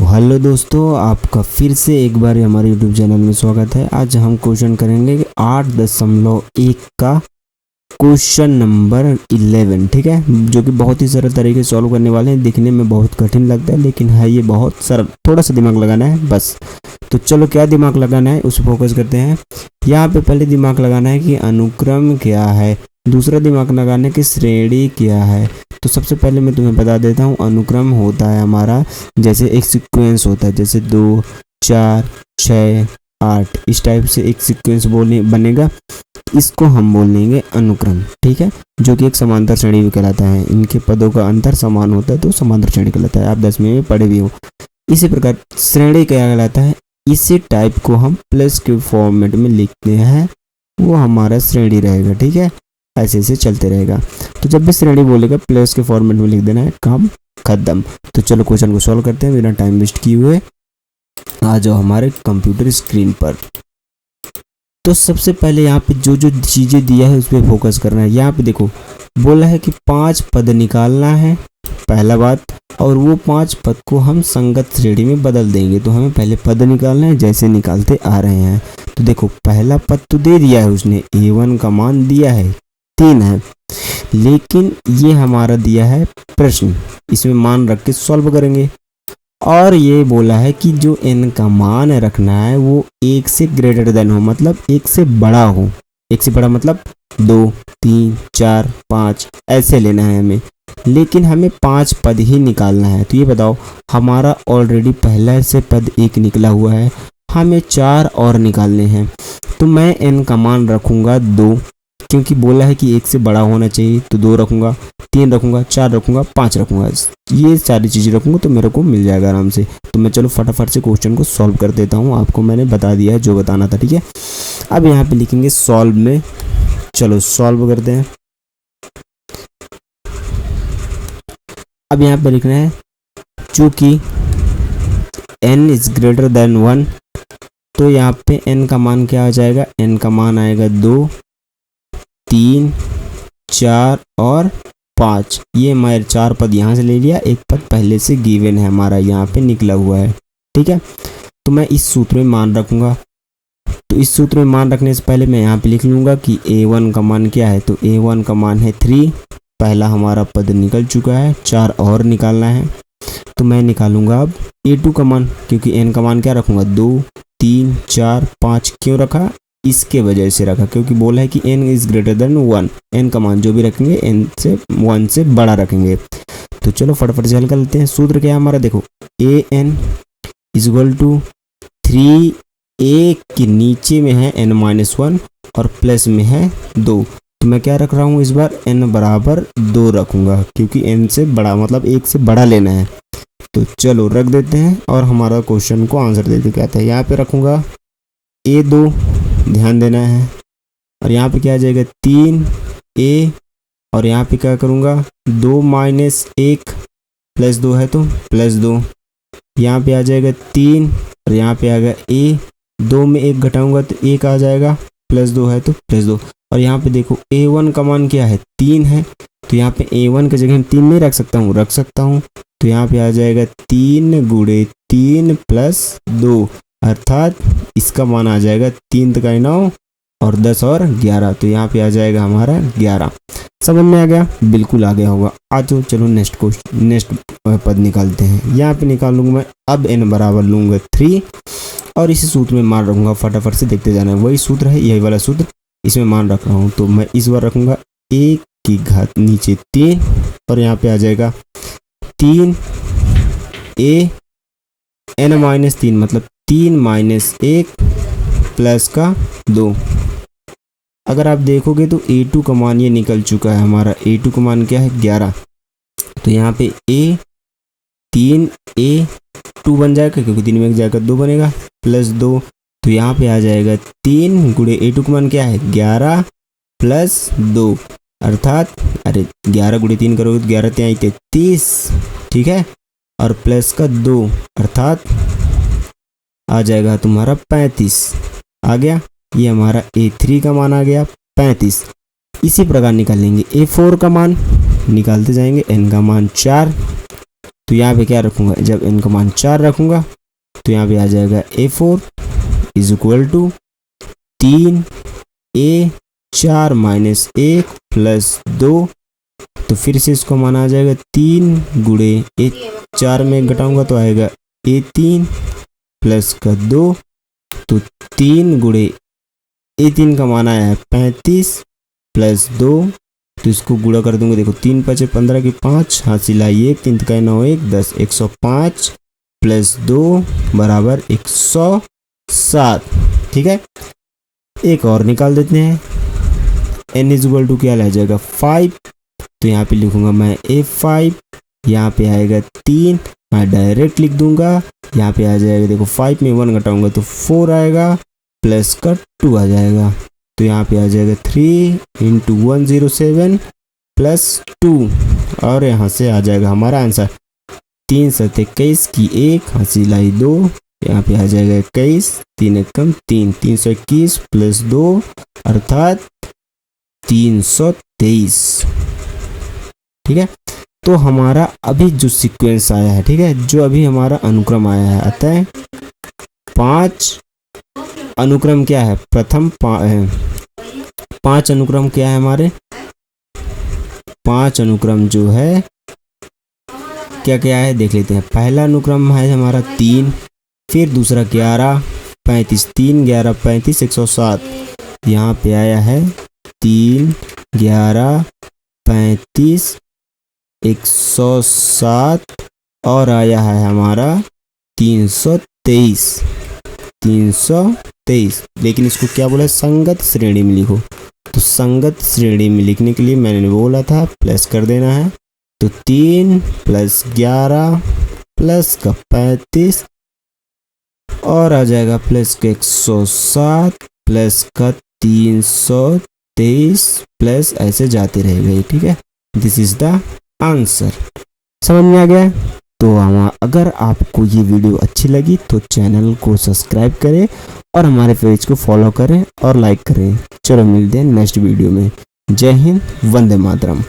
Hello दोस्तों, आपका फिर से एक बार हमारे यूट्यूब चैनल में स्वागत है। आज हम क्वेश्चन करेंगे 8.1 का क्वेश्चन नंबर 11, ठीक है, जो कि बहुत ही सरल तरीके से सॉल्व करने वाले हैं। दिखने में बहुत कठिन लगता है लेकिन है ये बहुत सरल, थोड़ा सा दिमाग लगाना है बस। तो चलो, क्या दिमाग लगाना है उस फोकस करते हैं। यहाँ पे पहले दिमाग लगाना है कि अनुक्रम क्या है, दूसरा दिमाग लगाना है कि श्रेणी क्या है। तो सबसे पहले मैं तुम्हें बता देता हूँ, अनुक्रम होता है हमारा जैसे एक सीक्वेंस होता है, जैसे 2, 4, 6, 8 इस टाइप से एक सीक्वेंस बोलने बनेगा, इसको हम बोल लेंगे अनुक्रम, ठीक है, जो कि एक समांतर श्रेणी भी कहलाता है। इनके पदों का अंतर समान होता है तो समांतर श्रेणी कहलाता है, आप 10वीं में पढ़े भी हो। इसी प्रकार श्रेणी क्या कहलाता है, इसी टाइप को हम प्लस के फॉर्मेट में लिखते हैं, वो हमारा श्रेणी रहेगा, ठीक है। ऐसे ऐसे चलते रहेगा। तो जब भी श्रेणी बोलेगा प्लस के फॉर्मेट में लिख देना है, काम खत्म। तो चलो क्वेश्चन को सॉल्व करते हैं बिना टाइम वेस्ट किए हुए। आ जाओ हमारे कंप्यूटर स्क्रीन पर। तो सबसे पहले यहाँ पे जो जो चीज़ें दिया है उस पर फोकस करना है। यहाँ पे देखो, बोला है कि 5 पद निकालना है, पहला बात, और वो 5 पद को हम संगत श्रेणी में बदल देंगे। तो हमें पहले पद निकालना है, जैसे निकालते आ रहे हैं। तो देखो, पहला पद तो दे दिया है उसने, a1 का मान दिया है 3 है, लेकिन ये हमारा दिया है प्रश्न, इसमें मान रख के सॉल्व करेंगे। और ये बोला है कि जो n का मान रखना है वो 1 से ग्रेटर देन हो, मतलब 1 से बड़ा हो। 1 से बड़ा मतलब 2, 3, 4, 5 ऐसे लेना है हमें, लेकिन हमें 5 पद ही निकालना है। तो ये बताओ, हमारा ऑलरेडी पहला से पद 1 निकला हुआ है, हमें 4 और निकालने हैं। तो मैं n का मान रखूँगा 2, क्योंकि बोला है कि 1 से बड़ा होना चाहिए, तो 2 रखूँगा, 3 रखूँगा, 4 रखूँगा, 5 रखूँगा, ये सारी चीज़ें रखूँगा तो मेरे को मिल जाएगा आराम से। तो मैं चलो फटाफट से क्वेश्चन को सॉल्व कर देता हूँ, आपको मैंने बता दिया है जो बताना था, ठीक है। अब यहाँ पे लिखेंगे सॉल्व में, चलो सॉल्व करते हैं। अब यहाँ पे लिखना है चूँकि n इज ग्रेटर देन 1, तो यहाँ पे n का मान क्या आ जाएगा, n का मान आएगा 2, 3, 4 और 5। ये हमारे 4 पद यहाँ से ले लिया, एक पद पहले से गिवन है हमारा, यहाँ पे निकला हुआ है, ठीक है। तो मैं इस सूत्र में मान रखूँगा। तो इस सूत्र में मान रखने से पहले मैं यहाँ पे लिख लूँगा कि a1 का मान क्या है। तो a1 का मान है 3, पहला हमारा पद निकल चुका है, 4 और निकालना है। तो मैं निकालूंगा अब a2 का मान, क्योंकि n का मान क्या रखूँगा 2, 3, 4, 5। क्यों रखा, इसके वजह से रखा क्योंकि बोला है कि n is greater than 1, n का मान जो भी रखेंगे n से 1 से बड़ा रखेंगे। तो चलो फटाफट से हल कर लेते हैं। सूत्र क्या है हमारा, देखो an is equal to 3a के नीचे में है n-1 और प्लस में है 2। तो मैं क्या रख रहा हूँ इस बार, n बराबर 2 रखूँगा, क्योंकि n से बड़ा मतलब 1 से बड़ा लेना है। तो चलो रख देते हैं और हमारा क्वेश्चन को आंसर देते क्या था। यहाँ पे रखूँगा a2, ध्यान देना है, और यहाँ पे क्या आ जाएगा 3a, और यहाँ पे क्या करूँगा 2 माइनस 1 प्लस 2 है तो प्लस 2, यहाँ पे आ जाएगा 3 और यहाँ पे आ गया a, 2 में 1 घटाऊंगा तो 1 आ जाएगा, प्लस 2 है तो प्लस 2। और यहाँ पे देखो a1 का मान क्या है 3 है, तो यहाँ पे a1 की जगह 3 नहीं रख सकता हूँ, रख सकता हूँ। तो यहाँ पे आ जाएगा 3 गुणे 3 प्लस 2, अर्थात इसका मान आ जाएगा 3 का 9 और 10 और 11। तो यहाँ पे आ जाएगा हमारा 11। समझ में आ गया, बिल्कुल आ गया होगा। आज तो चलो नेक्स्ट पद निकालते हैं। यहाँ पे निकालूंगा मैं, अब n बराबर लूँगा 3 और इसी सूत्र में मान रखूँगा, फटाफट से देखते जाना है। वही सूत्र है, यही वाला सूत्र, इसमें मान रख रहा हूँ। तो मैं इस बार रखूँगा 1 की घात नीचे 3 और यहाँ पे आ जाएगा 3a n-3 मतलब 3 माइनस 1 प्लस का 2। अगर आप देखोगे तो a2 का मान ये निकल चुका है हमारा, a2 का मान क्या है 11। तो यहाँ पे3a2 बन जाएगा, क्योंकि 3 में 1 जाएगा 2 बनेगा, प्लस 2। तो यहाँ पे आ जाएगा 3 गुणे a2 का मान क्या है 11 प्लस 2, अर्थात अरे 11 गुणे 3 करोगे तो 11 3 33, ठीक है, और प्लस का 2 अर्थात आ जाएगा तुम्हारा 35 आ गया। ये हमारा a3 का मान आ गया 35। इसी प्रकार निकालेंगे a4 का मान, निकालते जाएंगे। n का मान 4, तो यहाँ पे क्या रखूँगा, जब n का मान 4 रखूँगा तो यहाँ पे आ जाएगा A4 is equal to 3A 4 minus 1 plus 2। तो फिर से इसको मान आ जाएगा 3 गुणे 1, 4 में घटाऊंगा तो आएगा A3 प्लस का 2। तो 3 गुणे A3 का मान आया है 35 प्लस 2। तो इसको गुणा कर दूंगा, देखो 3 5 15 की 5, हासिल आई 1, 3 का 9 1 10, 105 प्लस 2 बराबर 107। ठीक है, एक और निकाल देते हैं। n इज इक्वल टू क्या आ जाएगा 5। तो यहाँ पे लिखूंगा मैं A5, यहाँ पे आएगा 3, मैं डायरेक्ट लिख दूंगा। यहाँ पे आ जाएगा, देखो 5 में 1 घटाऊंगा तो 4 आएगा प्लस का 2 आ जाएगा। तो यहाँ पे आ जाएगा 3 इंटू 107 प्लस 2 और यहाँ से आ जाएगा हमारा आंसर 3 7 21 की 1 हासिल आई 2। यहाँ पे आ जाएगा 21, 3 एकम 3, 321 प्लस 2 अर्थात 323। ठीक है, तो हमारा अभी जो सीक्वेंस आया है, ठीक है, जो अभी हमारा अनुक्रम आया है, अतः 5 अनुक्रम क्या है, प्रथम 5 अनुक्रम क्या है हमारे, 5 अनुक्रम जो है क्या क्या है देख लेते हैं। पहला अनुक्रम है हमारा 3, फिर दूसरा 11 35, 3 11 35 107। यहाँ पे आया है 3 11 35 107 और आया है हमारा 323। लेकिन इसको क्या बोला है, संगत श्रेणी में लिखो। तो संगत श्रेणी में लिखने के लिए मैंने बोला था प्लस कर देना है। तो 3 प्लस 11 प्लस का 35 और आ जाएगा प्लस का 107 प्लस का 323 प्लस ऐसे जाते रहेगा। ठीक है, दिस इज द आंसर। समझ में आ गया? तो अगर आपको ये वीडियो अच्छी लगी तो चैनल को सब्सक्राइब करें और हमारे पेज को फॉलो करें और लाइक करें। चलो मिलते हैं नेक्स्ट वीडियो में। जय हिंद, वंदे मातरम।